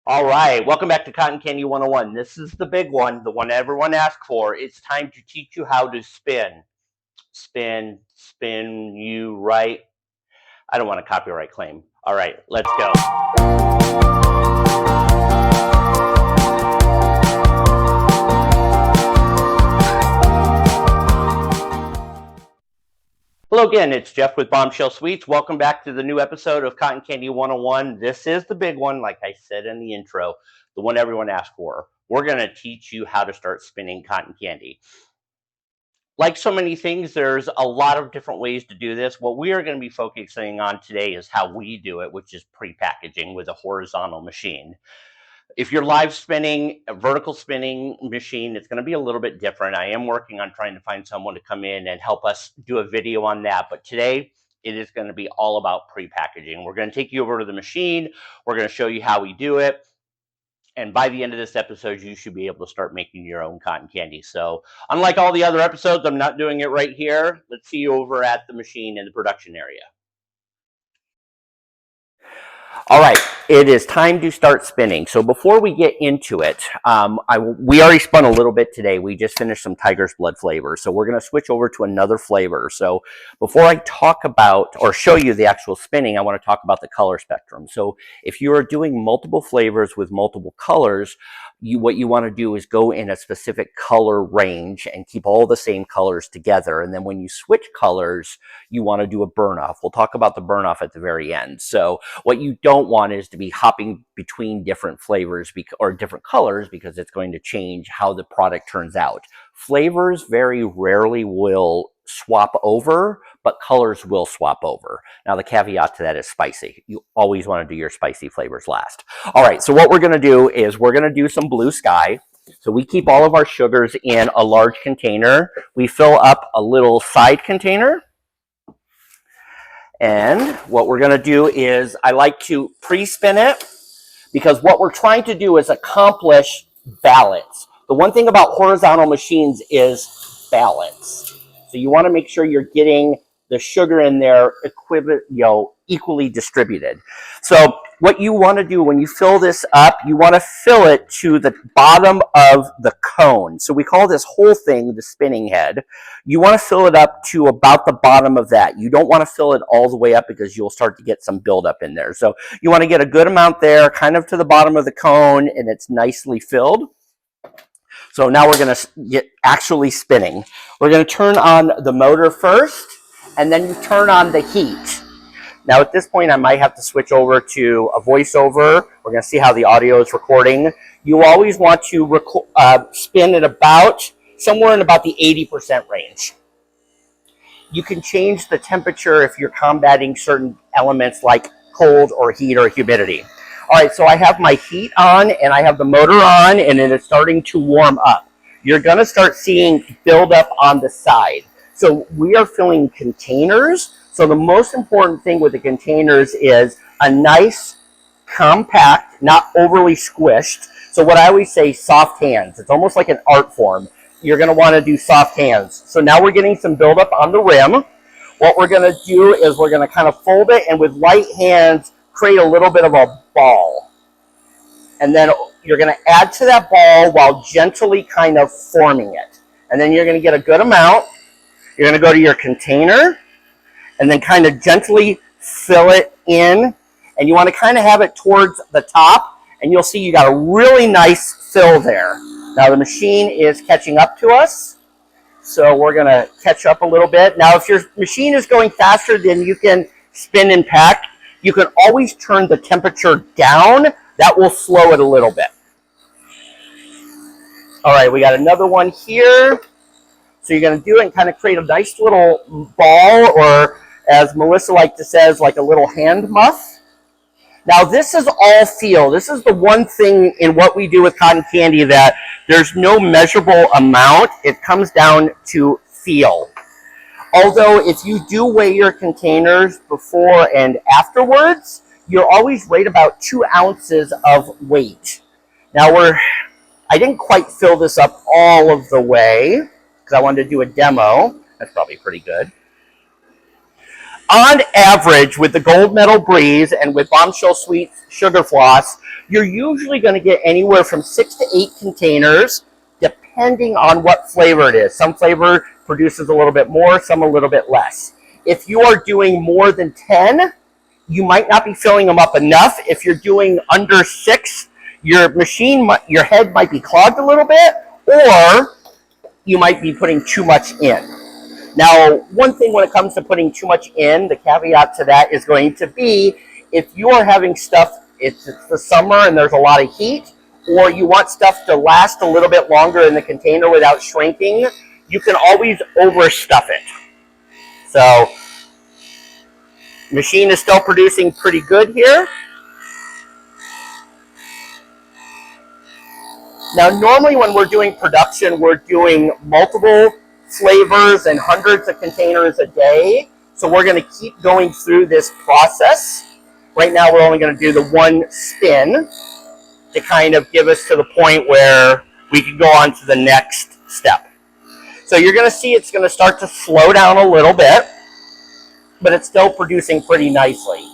All right, welcome back to Cotton Candy 101. This is the big one, the one everyone asked for. It's time to teach you how to spin. Spin, spin you right. I don't want a copyright claim. All right, let's go. Hello again, it's Jeff with Bombshell Sweets. Welcome back to the new episode of Cotton Candy 101. This is the big one, like I said in the intro, the one everyone asked for. We're going to teach you how to start spinning cotton candy. Like so many things, there's a lot of different ways to do this. What we are going to be focusing on today is how we do it, which is pre-packaging with a horizontal machine. If you're live spinning, a vertical spinning machine, it's going to be a little bit different. I am working on trying to find someone to come in and help us do a video on that. But today, it is going to be all about pre-packaging. We're going to take you over to the machine. We're going to show you how we do it. And by the end of this episode, you should be able to start making your own cotton candy. So unlike all the other episodes, I'm not doing it right here. Let's see you over at the machine in the production area. All right, it is time to start spinning. So before we get into it, we already spun a little bit today. We just finished some tiger's blood flavor. So we're going to switch over to another flavor. So before I talk about or show you the actual spinning, I want to talk about the color spectrum. So if you are doing multiple flavors with multiple colors, what you want to do is go in a specific color range and keep all the same colors together. And then when you switch colors, you want to do a burn off. We'll talk about the burn off at the very end. So what you don't want is to be hopping between different flavors or different colors, because it's going to change how the product turns out. Flavors very rarely will swap over, but colors will swap over. Now the caveat to that is spicy. You always want to do your spicy flavors last. All right, so what we're going to do is we're going to do some blue sky. So we keep all of our sugars in a large container. We fill up a little side container. And what we're going to do is I like to pre-spin it, because what we're trying to do is accomplish balance. The one thing about horizontal machines is balance. So you want to make sure you're getting the sugar in there equally distributed. So what you want to do when you fill this up, you want to fill it to the bottom of the cone. So we call this whole thing the spinning head. You want to fill it up to about the bottom of that. You don't want to fill it all the way up, because you'll start to get some buildup in there. So you want to get a good amount there, kind of to the bottom of the cone, and it's nicely filled. So now we're going to get actually spinning. We're going to turn on the motor first, and then you turn on the heat. Now at this point, I might have to switch over to a voiceover. We're going to see how the audio is recording. You always want to spin at somewhere in about the 80% range. You can change the temperature if you're combating certain elements like cold or heat or humidity. All right, so I have my heat on and I have the motor on, and it is starting to warm up. You're going to start seeing buildup on the side. So we are filling containers. So the most important thing with the containers is a nice, compact, not overly squished. So what I always say, soft hands. It's almost like an art form. You're going to want to do soft hands. So now we're getting some buildup on the rim. What we're going to do is we're going to kind of fold it, and with light hands, create a little bit of a ball. And then you're going to add to that ball while gently kind of forming it. And then you're going to get a good amount. You're going to go to your container and then kind of gently fill it in. And you want to kind of have it towards the top, and you'll see you got a really nice fill there. Now the machine is catching up to us, so we're going to catch up a little bit. Now if your machine is going faster than you can spin and pack, you can always turn the temperature down. That will slow it a little bit. All right, we got another one here. So you're going to do it and kind of create a nice little ball, or as Melissa likes to say, like a little hand muff. Now this is all feel. This is the one thing in what we do with cotton candy that there's no measurable amount. It comes down to feel. Although if you do weigh your containers before and afterwards, you're always right about 2 ounces of weight. Now I didn't quite fill this up all of the way because I wanted to do a demo. That's probably pretty good. On average, with the Gold Medal Breeze and with Bombshell Sweet Sugar Floss, you're usually going to get anywhere from 6 to 8 containers, depending on what flavor it is. Some flavor produces a little bit more, some a little bit less. If you are doing more than 10, you might not be filling them up enough. If you're doing under 6, your machine, your head might be clogged a little bit, or you might be putting too much in. Now, one thing when it comes to putting too much in, the caveat to that is going to be if you are having stuff, it's the summer and there's a lot of heat, or you want stuff to last a little bit longer in the container without shrinking, you can always overstuff it. So, machine is still producing pretty good here. Now, normally when we're doing production, we're doing multiple flavors and hundreds of containers a day. So we're going to keep going through this process. Right now, we're only going to do the one spin to kind of give us to the point where we can go on to the next step. So you're going to see it's going to start to slow down a little bit, but it's still producing pretty nicely.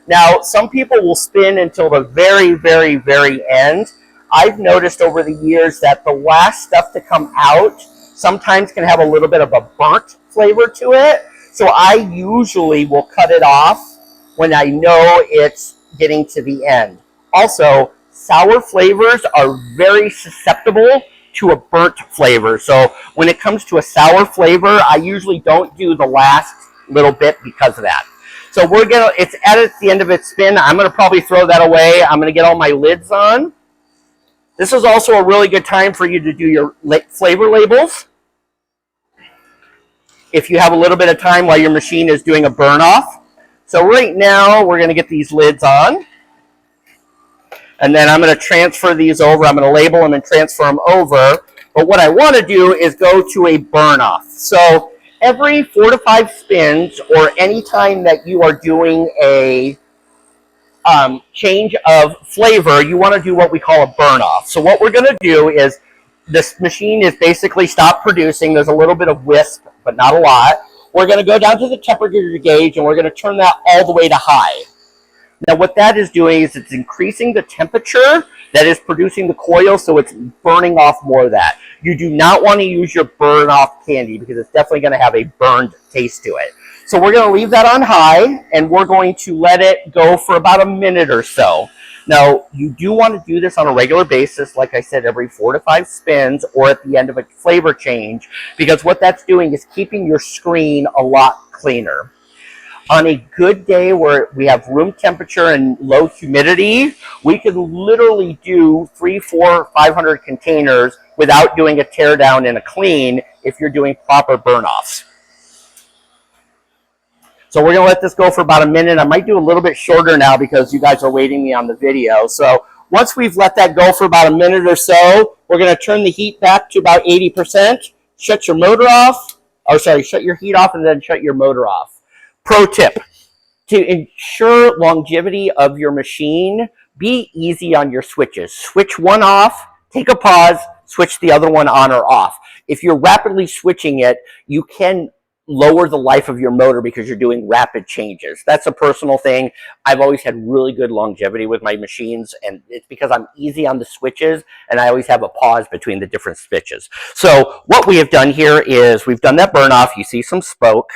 Now, some people will spin until the very, very, very end. I've noticed over the years that the last stuff to come out sometimes can have a little bit of a burnt flavor to it. So I usually will cut it off when I know it's getting to the end. Also, sour flavors are very susceptible to a burnt flavor. So when it comes to a sour flavor, I usually don't do the last little bit because of that. So it's at the end of its spin. I'm gonna probably throw that away. I'm gonna get all my lids on. This is also a really good time for you to do your flavor labels. If you have a little bit of time while your machine is doing a burn off. So right now, we're gonna get these lids on. And then I'm gonna transfer these over. I'm gonna label them and transfer them over. But what I wanna do is go to a burn off. So every 4 to 5 spins, or any time that you are doing a change of flavor, you wanna do what we call a burn off. So what we're gonna do is, this machine is basically stopped producing. There's a little bit of wisp, but not a lot. We're going to go down to the temperature gauge and we're going to turn that all the way to high. Now what that is doing is it's increasing the temperature that is producing the coil, so it's burning off more of that. You do not want to use your burn off candy because it's definitely going to have a burned taste to it. So we're going to leave that on high and we're going to let it go for about a minute or so. Now, you do want to do this on a regular basis, like I said, every 4 to 5 spins or at the end of a flavor change, because what that's doing is keeping your screen a lot cleaner. On a good day where we have room temperature and low humidity, we can literally do 300, 400, 500 containers without doing a tear down and a clean if you're doing proper burn offs. So we're going to let this go for about a minute. I might do a little bit shorter now because you guys are waiting me on the video. So once we've let that go for about a minute or so, we're going to turn the heat back to about 80%. Shut your motor off. Or sorry, shut your heat off and then shut your motor off. Pro tip, to ensure longevity of your machine, be easy on your switches. Switch one off, take a pause, switch the other one on or off. If you're rapidly switching it, you can lower the life of your motor because you're doing rapid changes. That's a personal thing. I've always had really good longevity with my machines, and it's because I'm easy on the switches and I always have a pause between the different switches. So what we have done here is we've done that burn off. You see some smoke.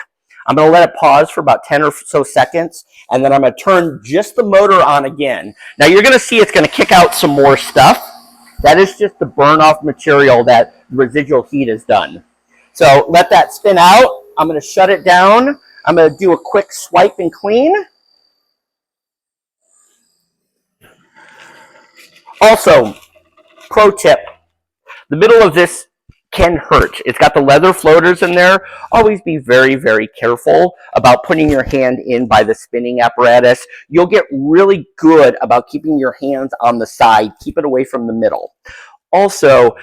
I'm going to let it pause for about 10 or so seconds, and then I'm going to turn just the motor on again. Now you're going to see it's going to kick out some more stuff. That is just the burn off material that residual heat has done. So let that spin out. I'm going to shut it down. I'm going to do a quick swipe and clean. Also, pro tip, the middle of this can hurt. It's got the leather floaters in there. Always be very, very careful about putting your hand in by the spinning apparatus. You'll get really good about keeping your hands on the side. Keep it away from the middle. Also,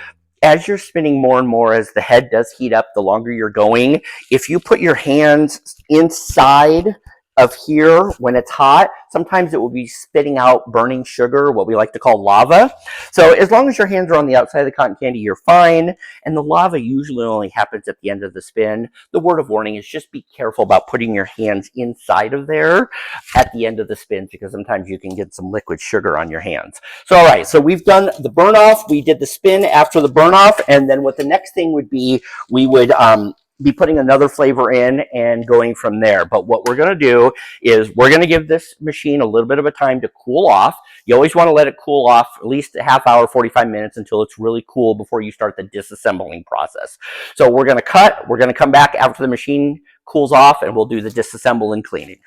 as you're spinning more and more, as the head does heat up, the longer you're going, if you put your hands inside of here when it's hot, sometimes it will be spitting out burning sugar, what we like to call lava. So as long as your hands are on the outside of the cotton candy, you're fine. And the lava usually only happens at the end of the spin. The word of warning is just be careful about putting your hands inside of there at the end of the spins, because sometimes you can get some liquid sugar on your hands. So all right, so we've done the burn off, we did the spin after the burn off, and then what the next thing would be, we would be putting another flavor in and going from there. But what we're going to do is we're going to give this machine a little bit of a time to cool off. You always want to let it cool off at least a half hour, 45 minutes until it's really cool before you start the disassembling process. So we're going to cut. We're going to come back after the machine cools off and we'll do the disassemble and cleaning.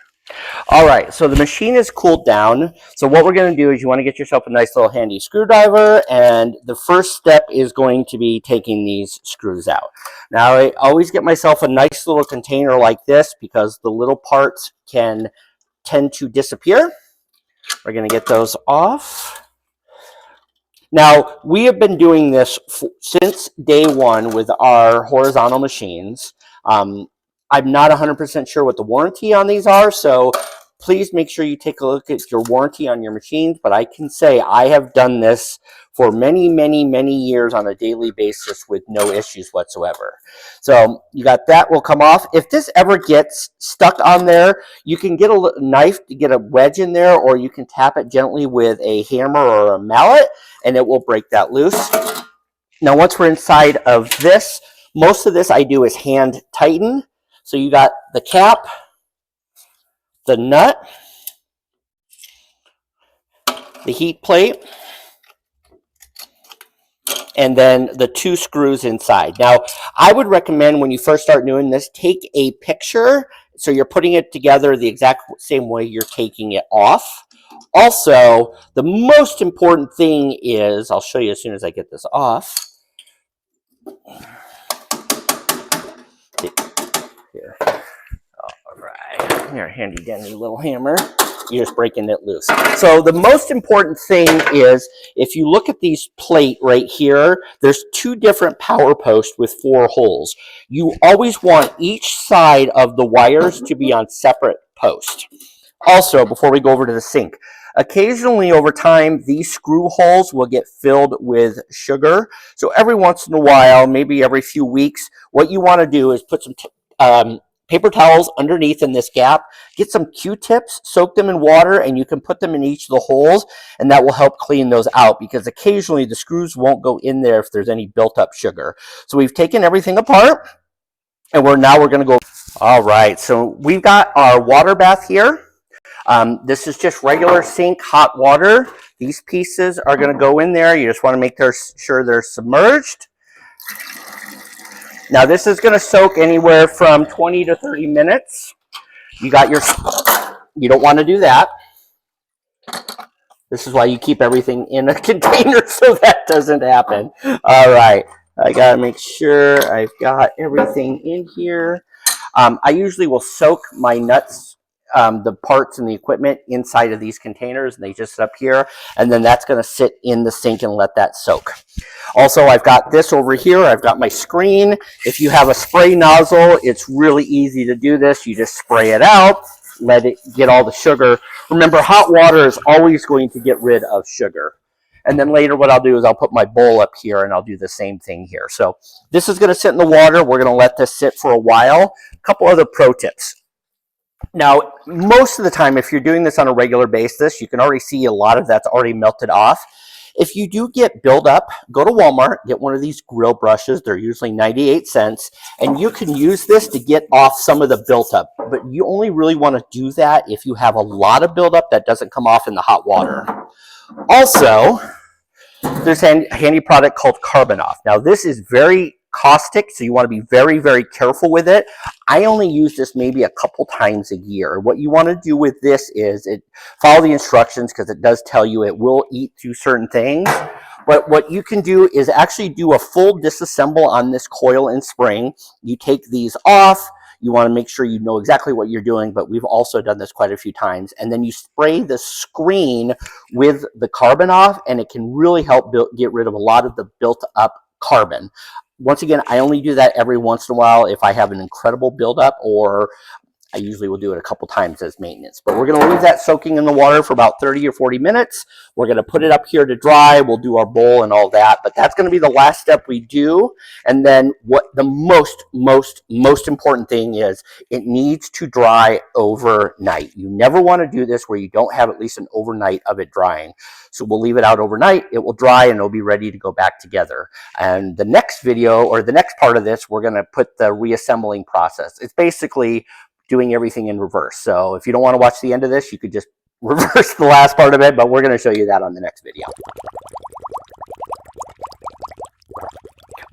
All right, so the machine is cooled down. So what we're going to do is you want to get yourself a nice little handy screwdriver, and the first step is going to be taking these screws out. Now, I always get myself a nice little container like this because the little parts can tend to disappear. We're going to get those off. Now, we have been doing this since day one with our horizontal machines. I'm not 100% sure what the warranty on these are, so please make sure you take a look at your warranty on your machines. But I can say I have done this for many, many, many years on a daily basis with no issues whatsoever. So you got that will come off. If this ever gets stuck on there, you can get a knife to get a wedge in there, or you can tap it gently with a hammer or a mallet, and it will break that loose. Now, once we're inside of this, most of this I do is hand tighten. So you got the cap, the nut, the heat plate, and then the two screws inside. Now, I would recommend when you first start doing this, take a picture so you're putting it together the exact same way you're taking it off. Also, the most important thing is, I'll show you as soon as I get this off. Here. All right, here, handy dandy little hammer. You're just breaking it loose. So the most important thing is, if you look at these plate right here, there's two different power posts with 4 holes. You always want each side of the wires to be on separate posts. Also, before we go over to the sink, occasionally over time, these screw holes will get filled with sugar. So every once in a while, maybe every few weeks, what you want to do is put some paper towels underneath in this gap, get some Q-tips, soak them in water, and you can put them in each of the holes, and that will help clean those out, because occasionally the screws won't go in there if there's any built-up sugar. So we've taken everything apart, and now we're going to go. All right, so we've got our water bath here. This is just regular sink hot water. These pieces are going to go in there. You just want to make sure they're submerged. Now this is going to soak anywhere from 20 to 30 minutes. You don't want to do that. This is why you keep everything in a container so that doesn't happen. All right, I got to make sure I've got everything in here. I usually will soak my nuts, the parts and the equipment inside of these containers, and they just sit up here, and then that's going to sit in the sink and let that soak. Also, I've got this over here. I've got my screen. If you have a spray nozzle, it's really easy to do this. You just spray it out, let it get all the sugar. Remember, hot water is always going to get rid of sugar. And then later what I'll do is I'll put my bowl up here and I'll do the same thing here. So this is going to sit in the water. We're going to let this sit for a while. A couple other pro tips. Now, most of the time, if you're doing this on a regular basis, you can already see a lot of that's already melted off. If you do get buildup, go to Walmart, get one of these grill brushes. They're usually 98 cents, and you can use this to get off some of the buildup. But you only really want to do that if you have a lot of buildup that doesn't come off in the hot water. Also, there's a handy product called Carbon-Off. Now, this is very caustic, so you want to be very, very careful with it. I only use this maybe a couple times a year. What you want to do with this is follow the instructions, because it does tell you it will eat through certain things. But what you can do is actually do a full disassemble on this coil and spring. You take these off. You want to make sure you know exactly what you're doing, but we've also done this quite a few times. And then you spray the screen with the Carbon-Off, and it can really help get rid of a lot of the built-up carbon. Once again, I only do that every once in a while if I have an incredible buildup, or I usually will do it a couple times as maintenance. But we're going to leave that soaking in the water for about 30 or 40 minutes. We're going to put it up here to dry. We'll do our bowl and all that. But that's going to be the last step we do. And then what the most important thing is, it needs to dry overnight. You never want to do this where you don't have at least an overnight of it drying. So we'll leave it out overnight. It will dry and it'll be ready to go back together. And the next video, or the next part of this, we're going to put the reassembling process. It's basically doing everything in reverse. So if you don't want to watch the end of this, you could just reverse the last part of it, but we're going to show you that on the next video.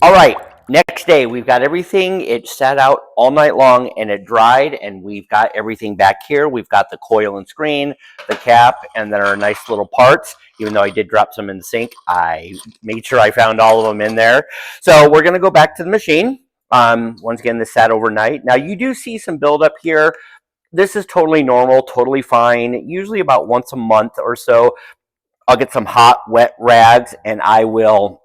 All right, next day, we've got everything. It sat out all night long and it dried, and we've got everything back here. We've got the coil and screen, the cap, and then our nice little parts. Even though I did drop some in the sink, I made sure I found all of them in there. So we're going to go back to the machine. Once again, this sat overnight. Now you do see some buildup here. This is totally normal, totally fine. Usually about once a month or so, I'll get some hot, wet rags and I will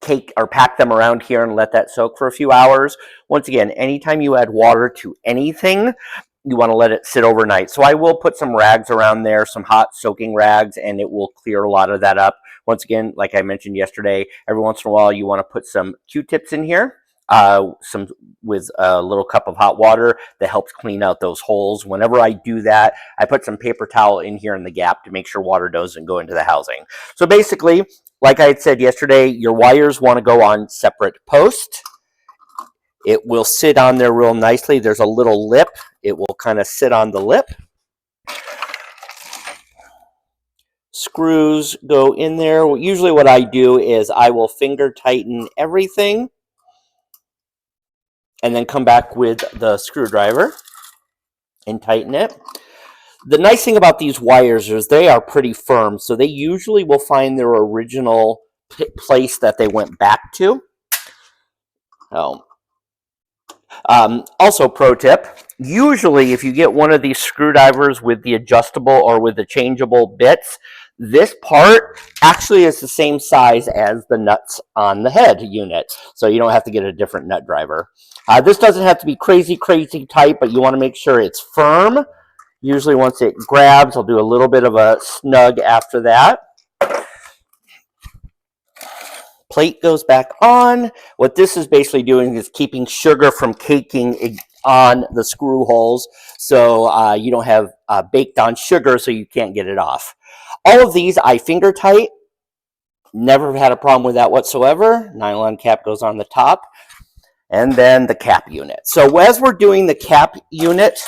take or pack them around here and let that soak for a few hours. Once again, anytime you add water to anything, you want to let it sit overnight. So I will put some rags around there, some hot soaking rags, and it will clear a lot of that up. Once again, like I mentioned yesterday, every once in a while you want to put some Q-tips in here. Some with a little cup of hot water that helps clean out those holes. Whenever I do that, I put some paper towel in here in the gap to make sure water doesn't go into the housing. So basically, like I had said yesterday, your wires want to go on separate posts. It will sit on there real nicely. There's a little lip. It will kind of sit on the lip. Screws go in there. Usually what I do is I will finger tighten everything and then come back with the screwdriver and tighten it. The nice thing about these wires is they are pretty firm, so they usually will find their original place that they went back to. Also, pro tip, usually if you get one of these screwdrivers with the adjustable or with the changeable bits, this part actually is the same size as the nuts on the head unit, so you don't have to get a different nut driver. This doesn't have to be crazy tight, but you want to make sure it's firm. Usually once it grabs, I'll do a little bit of a snug after that. Plate goes back on. What this is basically doing is keeping sugar from caking on the screw holes, so you don't have baked on sugar, so you can't get it off. All of these I finger tight. Never had a problem with that whatsoever. Nylon cap goes on the top. And then the cap unit. So as we're doing the cap unit,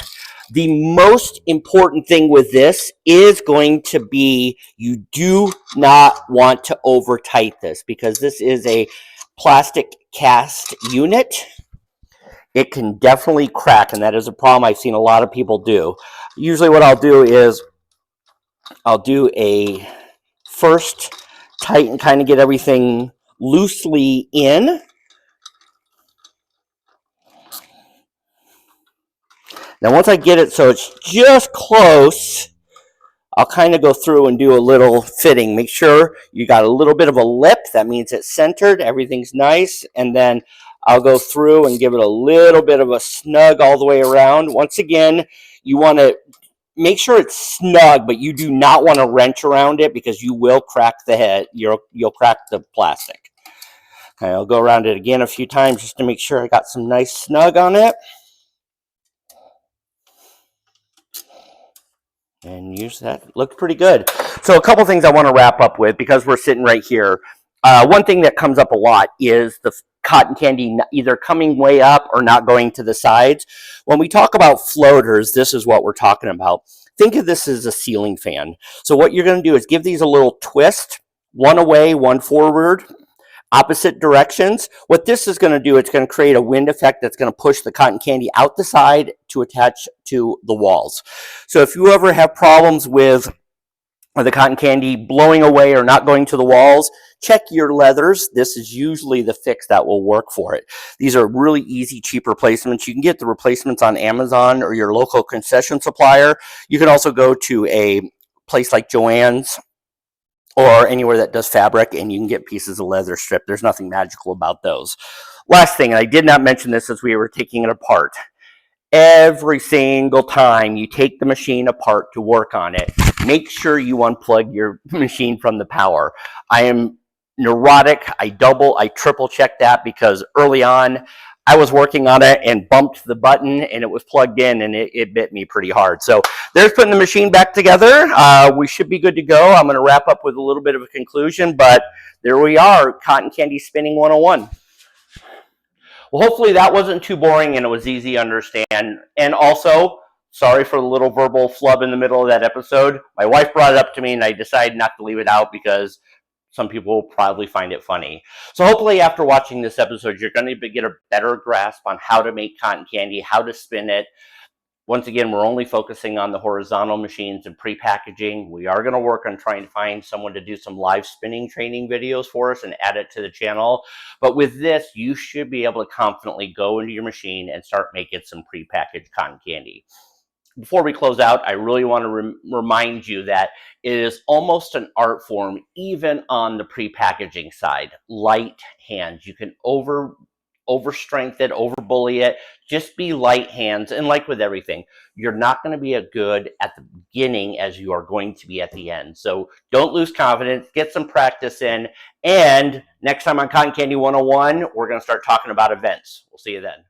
the most important thing with this is going to be you do not want to over tight this, because this is a plastic cast unit. It can definitely crack, and that is a problem I've seen a lot of people do. Usually what I'll do is I'll do a first tighten, kind of get everything loosely in. Now, once I get it so it's just close, I'll kind of go through and do a little fitting. Make sure you got a little bit of a lip. That means it's centered. Everything's nice. And then I'll go through and give it a little bit of a snug all the way around. Once again, you want to make sure it's snug, but you do not want to wrench around it because you will crack the head. You'll crack the plastic. Okay, I'll go around it again a few times just to make sure I got some nice snug on it. And usually that looked pretty good. So a couple things I want to wrap up with, because we're sitting right here. One thing that comes up a lot is the cotton candy either coming way up or not going to the sides. When we talk about floaters, this is what we're talking about. Think of this as a ceiling fan. So what you're going to do is give these a little twist, one away, one forward, opposite directions. What this is going to do, it's going to create a wind effect that's going to push the cotton candy out the side to attach to the walls. So if you ever have problems with the cotton candy blowing away or not going to the walls, check your leathers. This is usually the fix that will work for it. These are really easy, cheap replacements. You can get the replacements on Amazon or your local concession supplier. You can also go to a place like Joann's or anywhere that does fabric, and you can get pieces of leather strip. There's nothing magical about those. Last thing, and I did not mention this as we were taking it apart. every single time you take the machine apart to work on it, make sure you unplug your machine from the power. I am neurotic. I triple check that because early on I was working on it and bumped the button and it was plugged in and it bit me pretty hard. So there's putting the machine back together. We should be good to go. I'm going to wrap up with a little bit of a conclusion, but there we are, Cotton Candy Spinning 101. Well, hopefully that wasn't too boring and it was easy to understand. And also, sorry for the little verbal flub in the middle of that episode. My wife brought it up to me and I decided not to leave it out because some people will probably find it funny. So hopefully after watching this episode, you're going to get a better grasp on how to make cotton candy, how to spin it. Once again, we're only focusing on the horizontal machines and pre-packaging. We are going to work on trying to find someone to do some live spinning training videos for us and add it to the channel. But with this, you should be able to confidently go into your machine and start making some pre-packaged cotton candy. Before we close out, I really want to remind you that it is almost an art form, even on the pre-packaging side. Light hands. You can overstrength it, overbully it. Just be light hands. And like with everything, you're not going to be as good at the beginning as you are going to be at the end. So don't lose confidence. Get some practice in. And next time on Cotton Candy 101, we're going to start talking about events. We'll see you then.